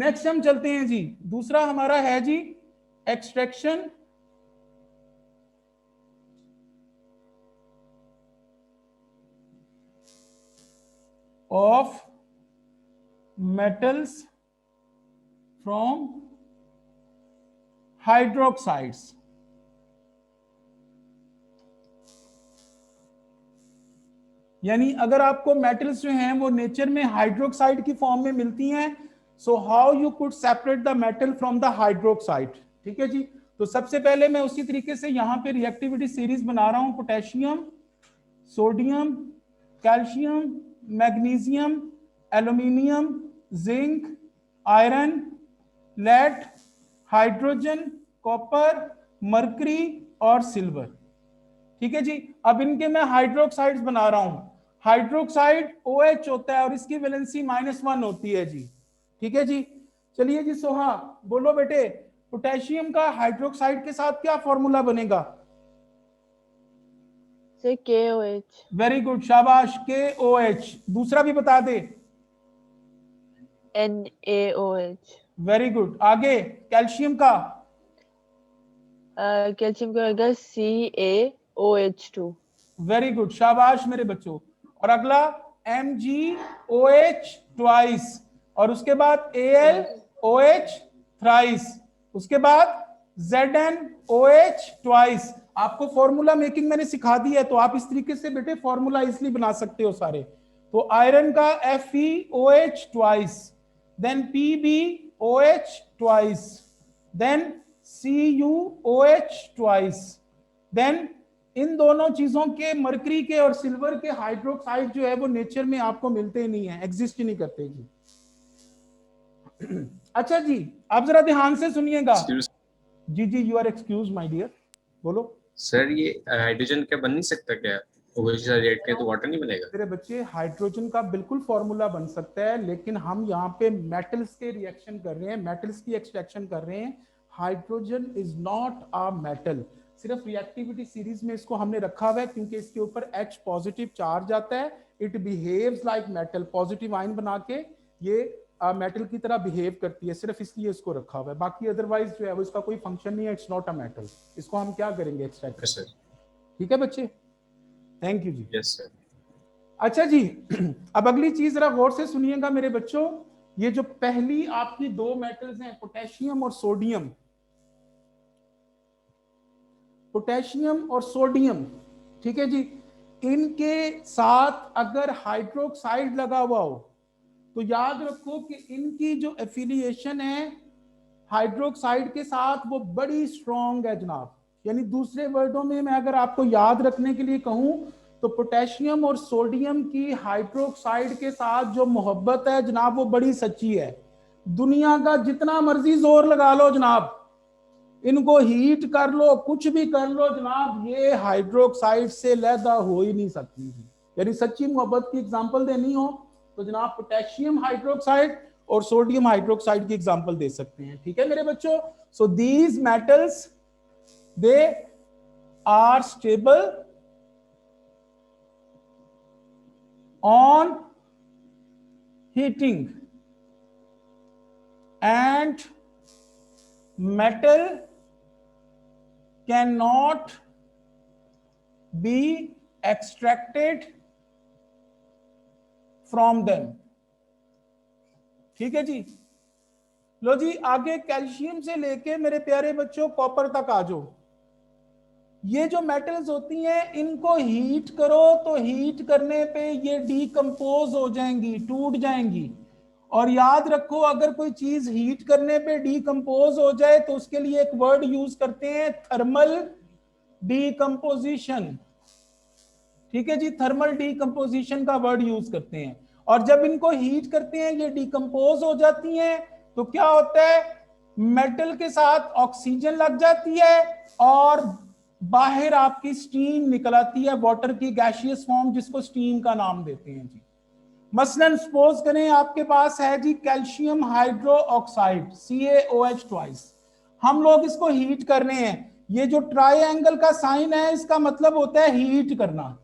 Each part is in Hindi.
नेक्स्ट हम चलते हैं जी, दूसरा हमारा है जी extraction of metals from hydroxides. यानी अगर आपको मेटल्स जो हैं वो नेचर में हाइड्रोक्साइड की फॉर्म में मिलती हैं, so how you could separate the metal from the hydroxide. ठीक है जी, तो सबसे पहले मैं उसी तरीके से यहां पे रिएक्टिविटी सीरीज बना रहा हूं, potassium, sodium, calcium, magnesium, aluminium, zinc, iron, lead, hydrogen, copper, mercury और सिल्वर। ठीक है जी, अब इनके मैं हाइड्रोक्साइड्स बना रहा हूं। हाइड्रोक्साइड OH होता है और इसकी वैलेंसी -1 होती है जी। ठीक है जी, चलिए जी सोहा बोलो बेटे, पोटेशियम का हाइड्रोक्साइड के साथ क्या फॉर्मूला बनेगा? से KOH। वेरी गुड, शाबाश, KOH। दूसरा भी बता दे। NaOH। वेरी गुड, आगे कैल्शियम का? कैल्शियम का होगा CaOH2। वेरी गुड, शाबाश मेरे बच्चों। और अगला MgOH ट्वाइस, और उसके बाद AlOH थ्राइस, उसके बाद ZnOH ट्वाइस। आपको फॉर्मूला मेकिंग मैंने सिखा दी है, तो आप इस तरीके से बेटे फॉर्मूला इसलिए बना सकते हो सारे। तो आयरन का FeOH twice, then PbOH twice, then CuOH twice, then इन दोनों चीजों के, मरकरी के और सिल्वर के हाइड्रोक्साइड जो है वो नेचर में आपको मिलते नहीं है, एग्जिस्ट ही नहीं करते जी। अच्छा जी, आप जरा ध्यान से सुनिएगा। जी जी, you are excuse my dear, बोलो सर। ये हाइड्रोजन क्या बन नहीं सकता क्या? OH रिएक्ट करें तो वाटर नहीं बनेगा? मेरे बच्चे, हाइड्रोजन का बिल्कुल फॉर्मूला बन सकता है, लेकिन हम यहाँ पे मेटल्स के रिएक्शन कर रहे हैं, मेटल्स की एक्सट्रैक्शन कर रहे हैं। Hydrogen is not a metal. सिर्फ रिएक्टिविटी सीरीज में इसको हमने रखा हुआ है क्योंकि इसके ऊपर H पॉजिटिव चार्ज आता है, it behaves like metal, positive ion बना के ये मेटल की तरह बिहेव करती है, सिर्फ इसलिए इसको रखा हुआ है। बाकी अदरवाइज जो है वो इसका कोई फंक्शन नहीं है, इट्स नॉट अ मेटल। इसको हम क्या करेंगे, एक्सट्रैक्ट। सर ठीक है बच्चे, थैंक यू जी। Yes sir. अच्छा जी, अब अगली चीज जरा गौर से सुनिएगा मेरे बच्चों। ये जो पहली आपकी दो मेटल्स हैं, पोटेशियम और सोडियम, पोटेशियम और सोडियम, ठीक है जी, इनके साथ अगर हाइड्रोक्साइड लगा हुआ हो तो याद रखो कि इनकी जो एफिलिएशन है हाइड्रोक्साइड के साथ वो बड़ी स्ट्रॉन्ग है जनाब। यानी दूसरे वर्डों में मैं अगर आपको याद रखने के लिए कहूं तो पोटेशियम और सोडियम की हाइड्रोक्साइड के साथ जो मोहब्बत है जनाब वो बड़ी सच्ची है। दुनिया का जितना मर्जी जोर लगा लो जनाब, इनको हीट कर लो, कुछ भी कर लो जनाब, ये हाइड्रोक्साइड से लैदा हो ही नहीं सकती। यानी सच्ची मोहब्बत की एग्जांपल देनी हो तो जनाब पोटेशियम हाइड्रोक्साइड और सोडियम हाइड्रोक्साइड की एग्जांपल दे सकते हैं। ठीक है मेरे बच्चों, so these metals they are stable on heating and metal cannot be extracted from them। ठीक है जी, लो जी आगे कैल्शियम से लेके मेरे प्यारे बच्चों कॉपर तक आ जाओ। ये जो मेटल्स होती हैं इनको हीट करो तो हीट करने पे ये डीकंपोज हो जाएंगी, टूट जाएंगी। और याद रखो अगर कोई चीज हीट करने पे डीकंपोज हो जाए तो उसके लिए एक वर्ड यूज करते हैं, थर्मल डीकंपोजिशन। ठीक है जी, थर्मल डीकंपोजिशन का वर्ड यूज करते हैं। और जब इनको हीट करते हैं ये डीकंपोज हो जाती हैं तो क्या होता है, मेटल के साथ ऑक्सीजन लग जाती है और बाहर आपकी स्टीम निकल आती है, वाटर की गैसियस फॉर्म जिसको स्टीम का नाम देते हैं जी। मसलन सपोज करें आपके पास है जी calcium hydro oxide CaOH twice, हम लोग इसको हीट कर रहे हैं। ये जो ट्रायंगल का साइन है इसका मतलब होता है हीट करना।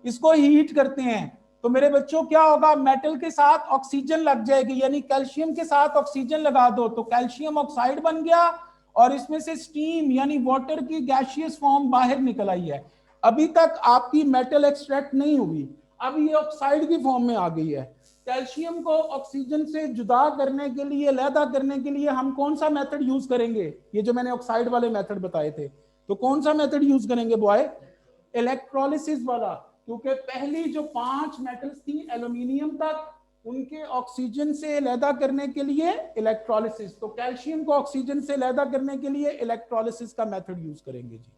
इसको हीट करते हैं तो मेरे बच्चों क्या होगा, मेटल के साथ ऑक्सीजन लग जाएगी, यानी कैल्शियम के साथ ऑक्सीजन लगा दो तो कैल्शियम ऑक्साइड बन गया, और इसमें से स्टीम यानी वाटर की गैसियस फॉर्म बाहर निकल आई है। अभी तक आपकी मेटल एक्सट्रैक्ट नहीं हुई, अब ये ऑक्साइड की फॉर्म में आ गई है। कैल्शियम को ऑक्सीजन से जुदा करने के लिए, अलहदा करने के लिए हम कौन सा मेथड यूज करेंगे, ये जो मैंने ऑक्साइड वाले मेथड बताए थे, तो कौन सा मेथड यूज करेंगे बॉय, इलेक्ट्रोलिसिस वाला। क्योंकि पहली जो 5 मेटल्स थी एल्यूमिनियम तक, उनके ऑक्सीजन से अलहदा करने के लिए इलेक्ट्रोलिसिस, तो कैल्शियम को ऑक्सीजन से अलहदा करने के लिए इलेक्ट्रोलिसिस का मेथड यूज करेंगे जी।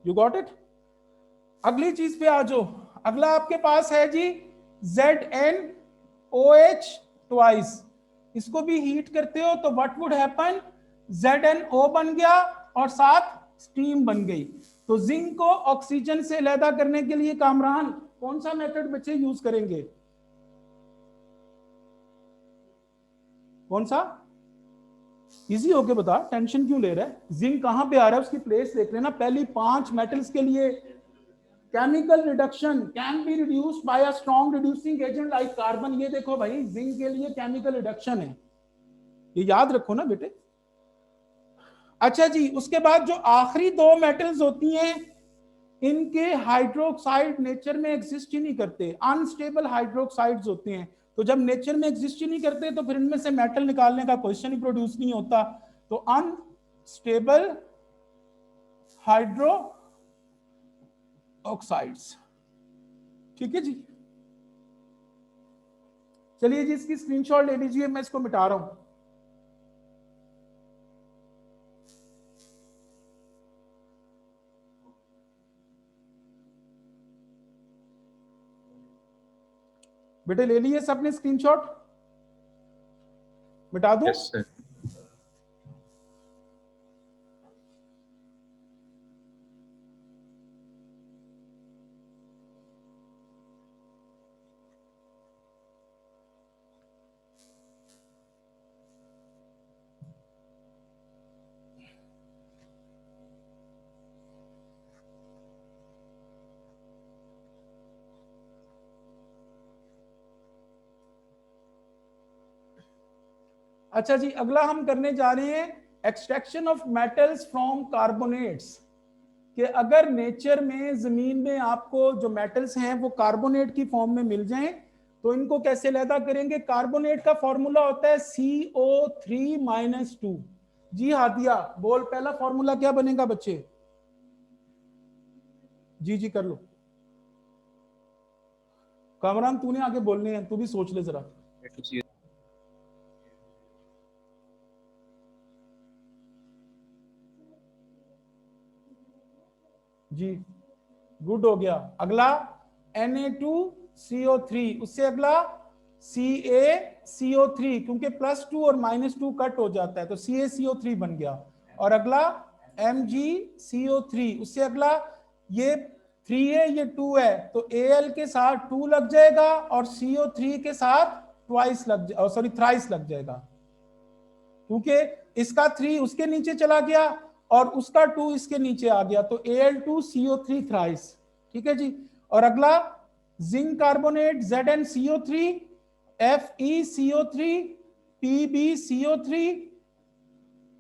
You got it. अगली चीज पे आ जाओ, अगला आपके पास है जी ZnOH ट्वाइस। इसको भी हीट करते हो तो व्हाट वुड हैपन, ZnO बन गया और साथ स्टीम बन गई। तो जिंक को ऑक्सीजन से अलहदा करने के लिए कामरान कौन सा मेथड बच्चे यूज करेंगे, कौन सा, इजी होके बता, टेंशन क्यों ले रहा है, जिंक कहां पे आ रहा है उसकी प्लेस देख लेना। पहली 5 मेटल्स के लिए chemical reduction can be reduced by a strong reducing agent like carbon. ये देखो भाई जिंक के लिए केमिकल रिडक्शन है, ये याद रखो ना बेटे। अच्छा जी, उसके बाद जो आखिरी 2 मेटल्स होती हैं, इनके हाइड्रोक्साइड नेचर में एग्जिस्ट ही नहीं करते, अनस्टेबल हाइड्रोक्साइड्स होते हैं। तो जब नेचर में एग्जिस्ट ही नहीं करते तो फिर इनमें से मेटल निकालने का क्वेश्चन ही प्रोड्यूस नहीं होता। तो अनस्टेबल हाइड्रो ऑक्साइड्स, ठीक है जी। चलिए जी, इसकी स्क्रीनशॉट ले लीजिए, मैं इसको मिटा रहा हूं। बेटे ले लिए सबने स्क्रीनशॉट, मिटा दूं? Yes sir. अच्छा जी, अगला हम करने जा रहे हैं extraction of metals from carbonates. कि अगर नेचर में, जमीन में आपको जो मेटल्स हैं वो कार्बोनेट की फॉर्म में मिल जाएं तो इनको कैसे अलहदा करेंगे। कार्बोनेट का फॉर्मूला होता है CO3-2। जी हादिया बोल, पहला फॉर्मूला क्या बनेगा बच्चे, जी जी कर लो। कामरान तूने आगे बोलने हैं, तू भी सोच ले जरा। जी गुड हो गया। अगला Na2CO3, उससे अगला CaCO3, क्योंकि +2 और -2 कट हो जाता है तो CaCO3 बन गया। और अगला MgCO3, उससे अगला ये 3 है ये 2 है तो Al के साथ 2 लग जाएगा और CO3 के साथ ट्वाइस लग जाएगा, सॉरी थ्राइस लग जाएगा, क्योंकि इसका 3 उसके नीचे चला गया और उसका 2 इसके नीचे आ गया तो Al2CO3 थ्राइस, ठीक है जी। और अगला zinc carbonate ZnCO3, FeCO3, PbCO3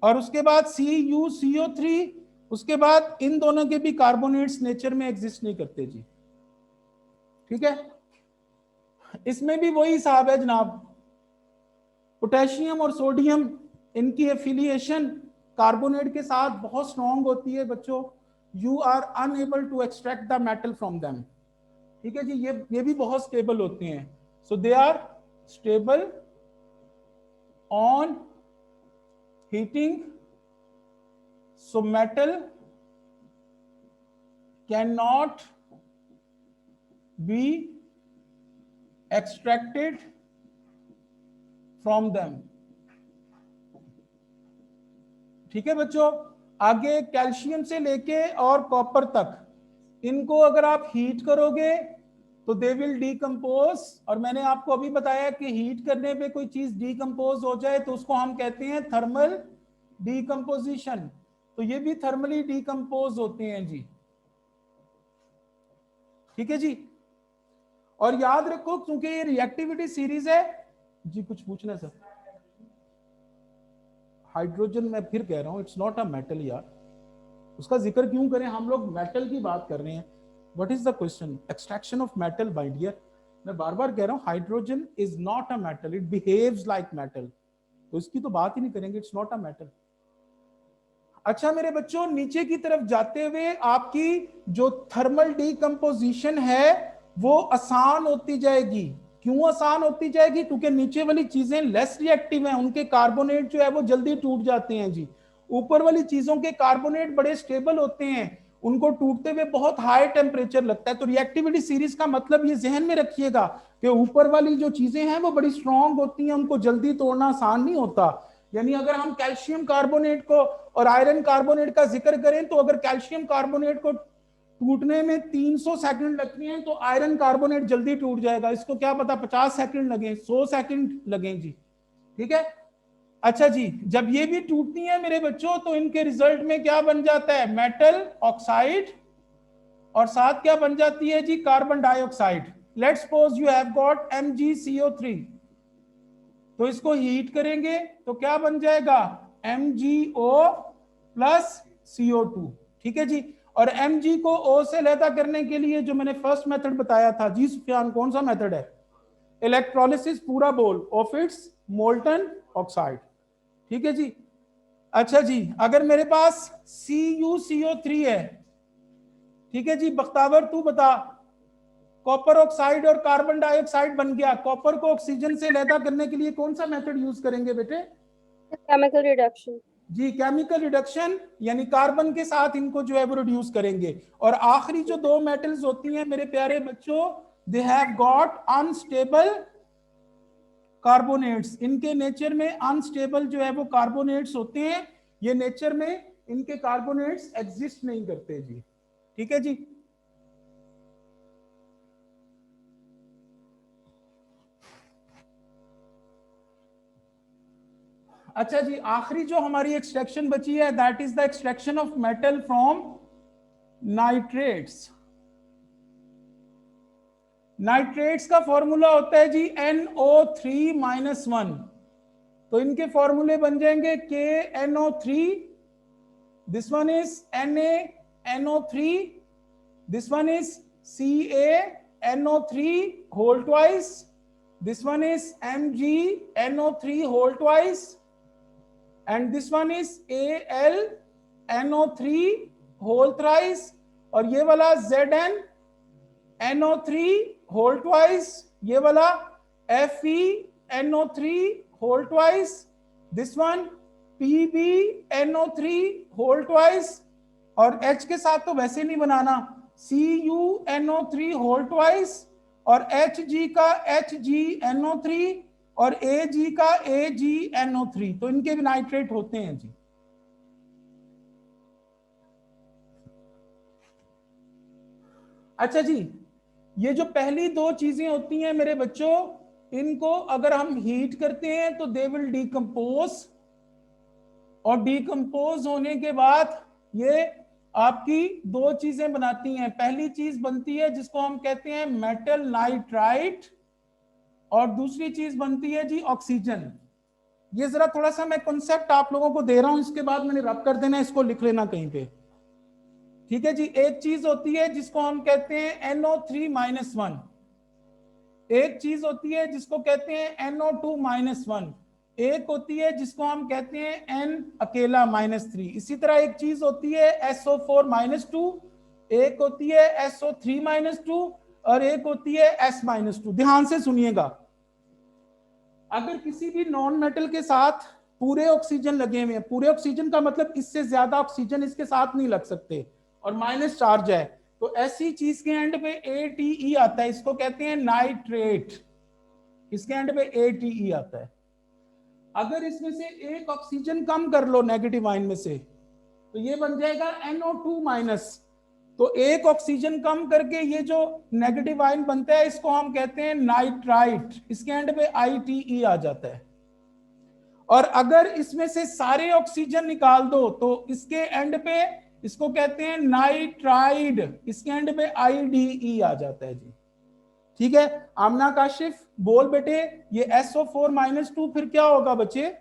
और उसके बाद CuCO3। उसके बाद इन दोनों के भी कार्बोनेट्स नेचर में एग्जिस्ट नहीं करते जी, ठीक है। इसमें भी वही हिसाब है जनाब, पोटेशियम और सोडियम इनकी एफिलिएशन कार्बोनेट के साथ बहुत स्ट्रॉन्ग होती है बच्चों, you are unable to extract the metal from them, ठीक है जी। ये भी बहुत स्टेबल होते हैं, so they are stable on heating, so metal can not be extracted from them, ठीक है बच्चों। आगे कैल्शियम से लेके और कॉपर तक, इनको अगर आप हीट करोगे तो दे विल डीकम्पोज। और मैंने आपको अभी बताया कि हीट करने पे कोई चीज डीकम्पोज हो जाए तो उसको हम कहते हैं थर्मल डीकम्पोजिशन। तो ये भी थर्मली डीकम्पोज होते हैं जी, ठीक है जी। और याद रखो क्योंकि ये रिएक्टिविटी सीरीज है जी, कुछ पूछना है सर? हाइड्रोजन मैं फिर कह रहा हूं इट्स नॉट अ मेटल यार, उसका जिक्र क्यों करें, हम लोग मेटल की बात कर रहे हैं। What is the question? Extraction of metal my dear. मैं बार बार कह रहा हूं hydrogen is not a metal, it behaves like metal, तो इसकी तो बात ही नहीं करेंगे, इट्स नॉट अ मेटल। अच्छा मेरे बच्चों, नीचे की तरफ जाते हुए आपकी जो थर्मल डीकंपोजिशन है वो आसान होती जाएगी। क्यों आसान होती जाएगी? क्योंकि नीचे वाली चीजें लेस रिएक्टिव हैं, उनके कार्बोनेट जो है वो जल्दी टूट जाते हैं जी। ऊपर वाली चीजों के कार्बोनेट बड़े स्टेबल होते हैं, उनको टूटते हुए बहुत हाई टेम्परेचर लगता है। तो रिएक्टिविटी सीरीज का मतलब ये जहन में रखिएगा कि ऊपर वाली जो चीजें हैं वो बड़ी स्ट्रांग होती हैं, उनको जल्दी तोड़ना आसान नहीं होता। यानी अगर हम कैल्शियम कार्बोनेट को और आयरन कार्बोनेट का जिक्र करें तो अगर कैल्शियम कार्बोनेट को टूटने में 300 सेकंड लगते हैं तो आयरन कार्बोनेट जल्दी टूट जाएगा। इसको क्या पता 50 सेकंड लगे, 100 सेकंड लगे जी, ठीक है। अच्छा जी, जब ये भी टूटती है मेरे बच्चों तो इनके रिजल्ट में क्या बन जाता है? मेटल ऑक्साइड, और साथ क्या बन जाती है जी? Carbon dioxide. Let's suppose you have got MgCO3, तो इसको हीट करेंगे तो क्या बन जाएगा? MgO प्लस CO2, ठीक है जी। और Mg को O से अलहदा करने के लिए जो मैंने फर्स्ट मेथड बताया था जी सुफियान, कौन सा मेथड है? इलेक्ट्रोलिसिस पूरा bowl of its molten oxide, ठीक है जी। अच्छा जी, अगर मेरे पास CuCO3 है, ठीक है जी, बख्तावर तू बता, कॉपर ऑक्साइड और कार्बन डाइऑक्साइड बन गया, कॉपर को ऑक्सीजन से अलहदा करने के लिए कौन सा मेथड यूज करेंगे बेटे? केमिकल रिडक्शन जी, केमिकल रिडक्शन, यानी कार्बन के साथ इनको जो है वो रिड्यूस करेंगे। और आखिरी जो दो मेटल्स होती हैं मेरे प्यारे बच्चों, they have got unstable carbonates. इनके नेचर में अनस्टेबल जो है वो कार्बोनेट्स होते हैं, ये नेचर में इनके कार्बोनेट्स एग्जिस्ट नहीं करते जी, ठीक है जी। अच्छा जी, आखिरी जो हमारी एक्सट्रैक्शन बची है that is the extraction of metal from nitrates. Nitrates का फॉर्मूला होता है जी NO3-1, तो इनके फॉर्मूले बन जाएंगे KNO3, this one is NaNO3, this one is CaNO3 whole twice, this one is MgNO3 whole twice, and this one is AlNO3 whole thrice, और ये वाला ZnNO3 whole twice, ये वाला FeNO3 whole twice, this one PbNO3 whole twice, और H के साथ तो वैसे नहीं बनाना, CuNO3 whole twice, और Hg का HgNO3 और Ag का AgNO3, तो इनके भी नाइट्रेट होते हैं जी। अच्छा जी, ये जो पहली दो चीजें होती हैं मेरे बच्चों, इनको अगर हम हीट करते हैं तो दे विल डीकंपोज, और डीकंपोज होने के बाद ये आपकी दो चीजें बनाती हैं। पहली चीज बनती है जिसको हम कहते हैं मेटल नाइट्राइट, और दूसरी चीज बनती है जी ऑक्सीजन। ये जरा थोड़ा सा मैं कॉन्सेप्ट आप लोगों को दे रहा हूं, इसके बाद मैंने रब कर देना, इसको लिख लेना कहीं पे, ठीक है जी। एक चीज होती है जिसको हम कहते हैं NO3-1, एक चीज होती है जिसको कहते हैं NO2-1, एक होती है जिसको हम कहते हैं N अकेला -3, इसी तरह एक चीज होती है SO4-2, एक होती है SO3-2, और एक होती है S-2। ध्यान से सुनिएगा, अगर किसी भी नॉन मेटल के साथ पूरे ऑक्सीजन लगे हुए हैं, पूरे ऑक्सीजन का मतलब इससे ज्यादा ऑक्सीजन इसके साथ नहीं लग सकते, और माइनस चार्ज है, तो ऐसी चीज के एंड पे ATE आता है, इसको कहते हैं नाइट्रेट, इसके एंड पे ATE आता है। अगर इसमें से एक ऑक्सीजन कम कर लो नेगेटिव आयन में से, तो ये बन जाएगा NO2-, तो एक ऑक्सीजन कम करके ये जो नेगेटिव आयन बनता है इसको हम कहते हैं नाइट्राइट, इसके एंड पे ITE आ जाता है। और अगर इसमें से सारे ऑक्सीजन निकाल दो तो इसके एंड पे इसको कहते हैं नाइट्राइड, इसके एंड पे IDE आ जाता है जी। ठीक है, आमना काशिफ बोल बेटे, ये SO4-2 फिर क्या होगा बच्चे?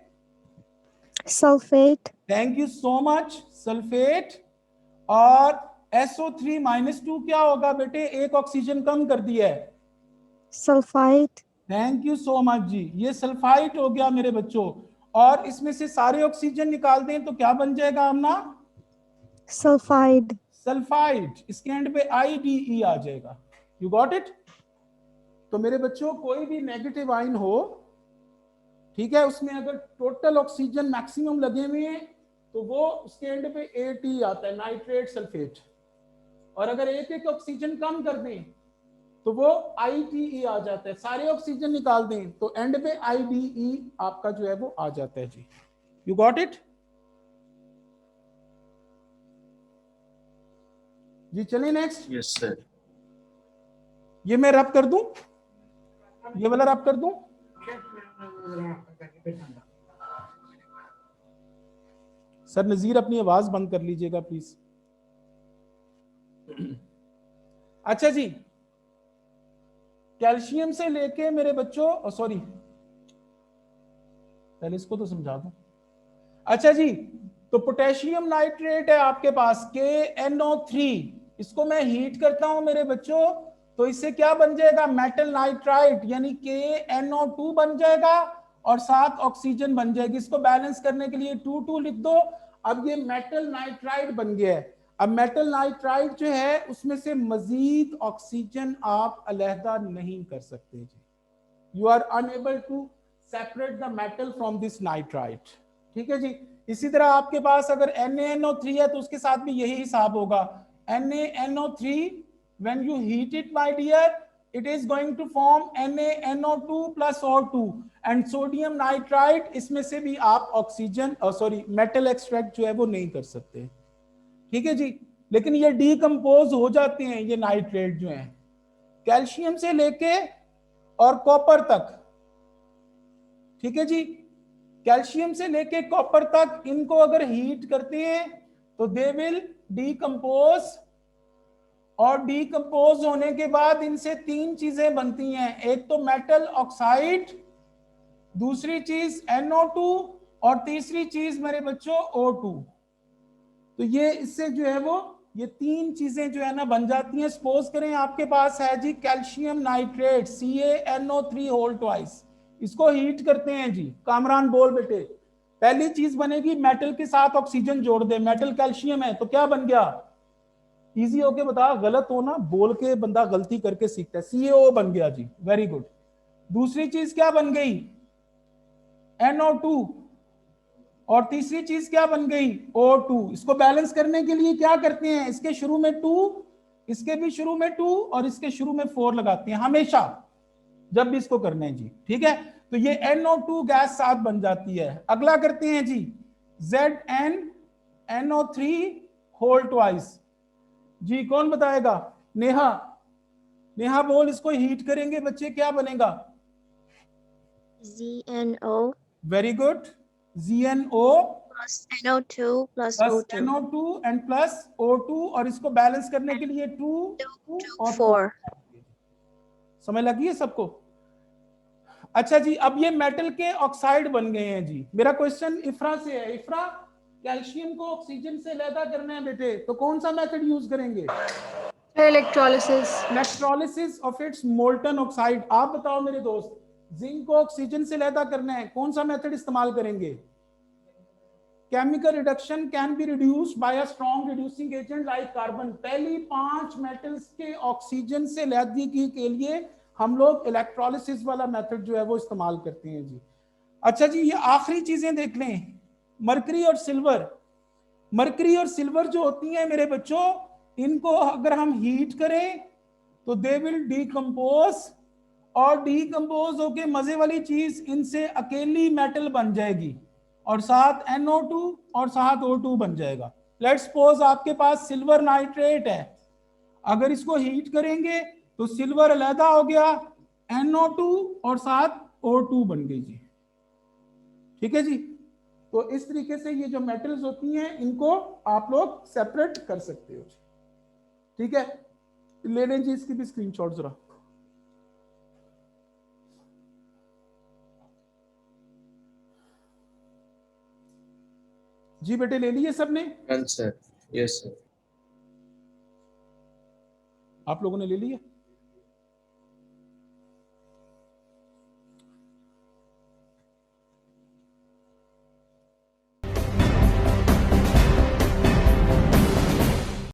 Sulphate. Thank you so much, sulphate. और SO3-2 क्या होगा बेटे? एक ऑक्सीजन कम कर दिया है, sulphide. Thank you so much जी, ये सल्फाइड हो गया मेरे बच्चों। और इसमें से सारे ऑक्सीजन निकाल दें तो क्या बन जाएगा आमना? सल्फाइड। सल्फाइड, इसके एंड पे IDE आ जाएगा। You got it? तो मेरे बच्चों कोई भी नेगेटिव आयन हो, ठीक है, उसमें अगर टोटल ऑक्सीजन मैक्सिमम लगे हुए हैं तो वो उसके एंड पे AT आता है, नाइट्रेट सल्फेट। और अगर एक एक ऑक्सीजन कम कर दें तो वो ITE आ जाता है, सारे ऑक्सीजन निकाल दें तो एंड पे IDE आपका जो है वो आ जाता है जी। यू गॉट इट जी? चलिए नेक्स्ट। Yes sir. ये मैं रब कर दूं, ये वाला रब कर दूं। सर नजीर अपनी आवाज बंद कर लीजिएगा प्लीज। अच्छा जी, कैल्शियम से लेके मेरे बच्चों, सॉरी पहले इसको तो समझा दूं। अच्छा जी, तो पोटेशियम नाइट्रेट है आपके पास KNO3, इसको मैं हीट करता हूं मेरे बच्चों तो इससे क्या बन जाएगा? मेटल नाइट्राइट यानी KNO2 बन जाएगा और 7 ऑक्सीजन बन जाएगी। इसको बैलेंस करने के लिए 2 लिख दो। अब ये मेटल नाइट्राइट बन गया है। अब मेटल नाइट्राइट जो है उसमें से मजीद ऑक्सीजन आप अलहदा नहीं कर सकते जी। You are unable to separate the metal from this nitrite. ठीक है जी। इसी तरह आपके पास अगर NaNO3 है तो उसके साथ भी यही हिसाब होगा। NaNO3 when you heat it my dear it is going to form NaNO2 plus O2 and sodium nitrite, इसमें से भी आप ऑक्सीजन सॉरी मेटल एक्सट्रैक्ट जो है वो नहीं कर सकते। ठीक है जी, लेकिन ये डीकंपोज हो जाते हैं ये नाइट्रेट जो हैं कैल्शियम से लेके और कॉपर तक। ठीक है जी, कैल्शियम से लेके कॉपर तक इनको अगर हीट करते हैं तो दे विल डीकंपोज, और डीकंपोज होने के बाद इनसे 3 चीजें बनती हैं। एक तो मेटल ऑक्साइड, दूसरी चीज NO2 और तीसरी चीज मेरे बच्चों O2। तो ये इससे जो है वो ये 3 चीजें जो है ना बन जाती हैं। सपोज करें आपके पास है जी calcium nitrate CaNO3 whole twice, इसको हीट करते हैं जी। कामरान बोल बेटे, पहली चीज बनेगी मेटल के साथ ऑक्सीजन जोड़ दे, मेटल कैल्शियम है तो क्या बन गया? इजी होके बता, गलत हो ना, बोल के बंदा गलती करके सीखता है। CaO बन गया जी, वेरी गुड। दूसरी चीज क्या बन गई? NO2। और तीसरी चीज क्या बन गई? O2। इसको बैलेंस करने के लिए क्या करते हैं? इसके शुरू में 2, इसके भी शुरू में 2 और इसके शुरू में 4 लगाते हैं हमेशा जब भी इसको करना है जी। ठीक है, तो ये NO2 गैस साथ बन जाती है। अगला करते हैं जी ZnNO3 होल ट्वाइस। जी कौन बताएगा? नेहा, नेहा बोल, इसको हीट करेंगे बच्चे क्या बनेगा? ZnO very good, ZnO plus NO2 plus plus O2 NO2 and plus O2, और इसको बैलेंस करने के लिए 2 और 4। 4। समझ लगी है सबको? अच्छा जी, अब ये मेटल के ऑक्साइड बन गए हैं जी। मेरा क्वेश्चन इफ्रा से है। इफ्रा, कैल्शियम को ऑक्सीजन से अलग करना है बेटे तो कौन सा मेथड यूज करेंगे? Electrolysis. Electrolysis of its molten oxide. आप बताओ मेरे दोस्त, जिंक को ऑक्सीजन से अलग करना है, कौन सा मेथड इस्तेमाल करेंगे? Chemical reduction can be reduced by a strong reducing agent like carbon. पहली 5 मेटल्स के ऑक्सीजन से अलहदगी के लिए हम लोग इलेक्ट्रोलिसिस वाला मेथड जो है वो इस्तेमाल करते हैं जी। अच्छा जी, ये आखिरी चीजें देख लें, मरकरी और सिल्वर। मरकरी और सिल्वर जो होती हैं मेरे बच्चों, इनको अगर हम हीट करें तो दे विल डीकंपोज, और डीकंपोज होके मजे वाली चीज इनसे अकेली मेटल बन जाएगी और साथ NO2 और साथ O2 बन जाएगा। लेट्स सपोज आपके पास सिल्वर नाइट्रेट है, अगर इसको हीट करेंगे तो सिल्वर अलहदा हो गया, NO2 और साथ O2 बन गई जी। ठीक है जी, तो इस तरीके से ये जो मेटल्स होती हैं इनको आप लोग सेपरेट कर सकते हो। ठीक है, ले लें जी इसकी भी स्क्रीनशॉट जरा। जी बेटे ले लिए सबने? Done, sir. Yes, sir. आप लोगों ने ले लिया?